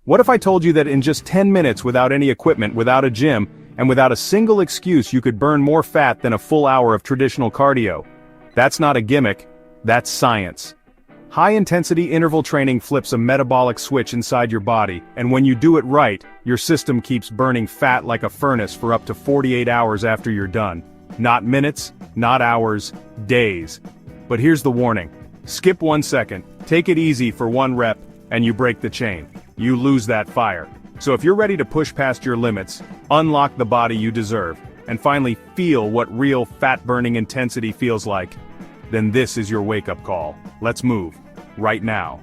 What if I told you that in just 10 minutes without any equipment, without a gym, and without a single excuse you could burn more fat than a full hour of traditional cardio? That's not a gimmick, that's science. High-intensity interval training flips a metabolic switch inside your body, and when you do it right, your system keeps burning fat like a furnace for up to 48 hours after you're done. Not minutes, not hours, days. But here's the warning. Skip 1 second, take it easy for 1 rep, and you break the chain. You lose that fire. So if you're ready to push past your limits, unlock the body you deserve, and finally feel what real fat-burning intensity feels like, then this is your wake-up call. Let's move. Right now.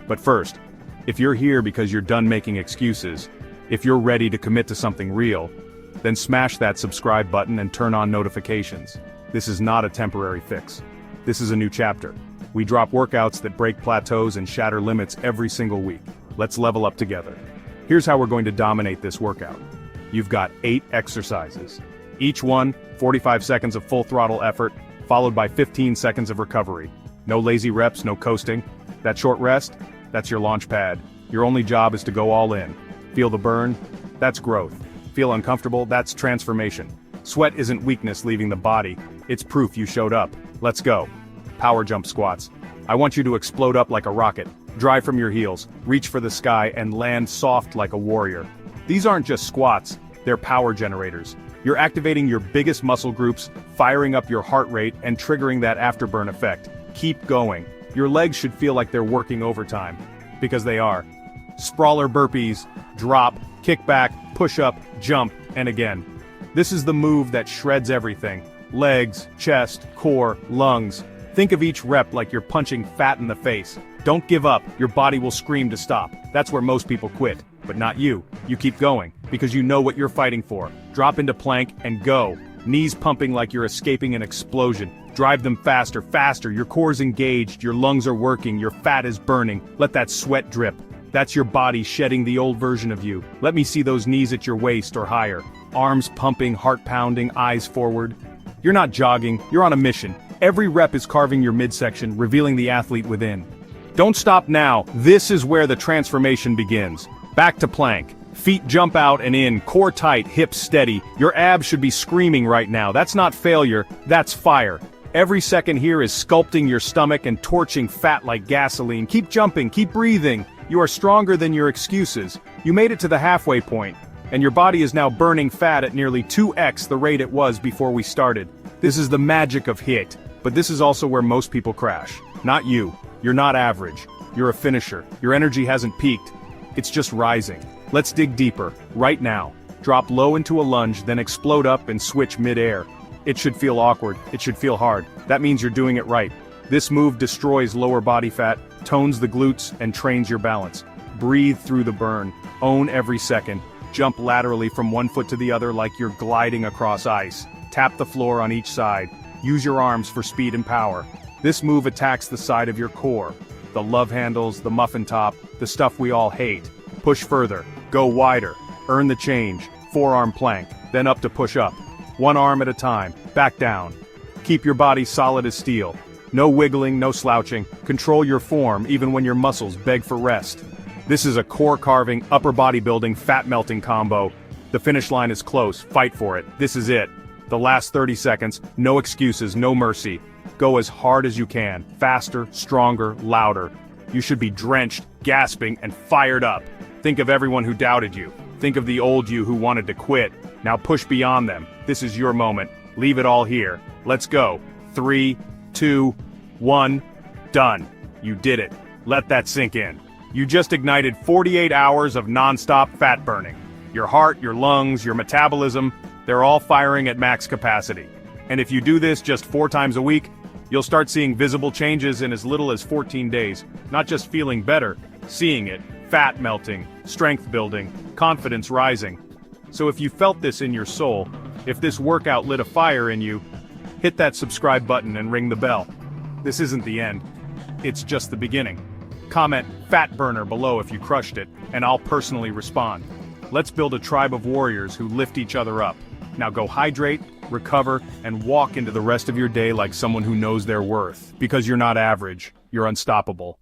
But first, if you're here because you're done making excuses, if you're ready to commit to something real, then smash that subscribe button and turn on notifications. This is not a temporary fix. This is a new chapter. We drop workouts that break plateaus and shatter limits every single week. Let's level up together. Here's how we're going to dominate this workout. You've got 8 exercises. Each one, 45 seconds of full throttle effort, followed by 15 seconds of recovery. No lazy reps, no coasting. That short rest, that's your launch pad. Your only job is to go all in. Feel the burn? That's growth. Feel uncomfortable? That's transformation. Sweat isn't weakness leaving the body, it's proof you showed up. Let's go. Power jump squats. I want you to explode up like a rocket, drive from your heels, reach for the sky, and land soft like a warrior. These aren't just squats, they're power generators. You're activating your biggest muscle groups, firing up your heart rate, and triggering that afterburn effect. Keep going. Your legs should feel like they're working overtime. Because they are. Sprawler burpees, drop, kick back, push up, jump, and again. This is the move that shreds everything. Legs, chest, core, lungs. Think of each rep like you're punching fat in the face. Don't give up, your body will scream to stop. That's where most people quit. But not you. You keep going, because you know what you're fighting for. Drop into plank and go. Knees pumping like you're escaping an explosion. Drive them faster, faster, your core's engaged, your lungs are working, your fat is burning. Let that sweat drip. That's your body shedding the old version of you. Let me see those knees at your waist or higher. Arms pumping, heart pounding, eyes forward. You're not jogging, you're on a mission. Every rep is carving your midsection, revealing the athlete within. Don't stop now, this is where the transformation begins. Back to plank. Feet jump out and in, core tight, hips steady. Your abs should be screaming right now. That's not failure, that's fire. Every second here is sculpting your stomach and torching fat like gasoline. Keep jumping, keep breathing. You are stronger than your excuses. You made it to the halfway point, and your body is now burning fat at nearly 2x the rate it was before we started. This is the magic of HIIT, but this is also where most people crash. Not you. You're not average. You're a finisher. Your energy hasn't peaked. It's just rising. Let's dig deeper, right now. Drop low into a lunge, then explode up and switch mid-air. It should feel awkward, it should feel hard. That means you're doing it right. This move destroys lower body fat, tones the glutes, and trains your balance. Breathe through the burn. Own every second. Jump laterally from one foot to the other like you're gliding across ice. Tap the floor on each side. Use your arms for speed and power. This move attacks the side of your core. The love handles, the muffin top, the stuff we all hate. Push further. Go wider. Earn the change. Forearm plank. Then up to push up. 1 arm at a time, back down. Keep your body solid as steel. No wiggling, no slouching. Control your form even when your muscles beg for rest. This is a core-carving, upper body building, fat-melting combo. The finish line is close, fight for it. This is it. The last 30 seconds, no excuses, no mercy. Go as hard as you can, faster, stronger, louder. You should be drenched, gasping, and fired up. Think of everyone who doubted you. Think of the old you who wanted to quit. Now push beyond them. This is your moment. Leave it all here. Let's go. 3, 2, 1, done. You did it. Let that sink in. You just ignited 48 hours of non-stop fat burning. Your heart, your lungs, your metabolism, they're all firing at max capacity. And if you do this just 4 times a week, you'll start seeing visible changes in as little as 14 days. Not just feeling better, seeing it. Fat melting, strength building, confidence rising. So if you felt this in your soul, if this workout lit a fire in you, hit that subscribe button and ring the bell. This isn't the end. It's just the beginning. Comment "Fat Burner" below if you crushed it, and I'll personally respond. Let's build a tribe of warriors who lift each other up. Now go hydrate, recover, and walk into the rest of your day like someone who knows their worth. Because you're not average, you're unstoppable.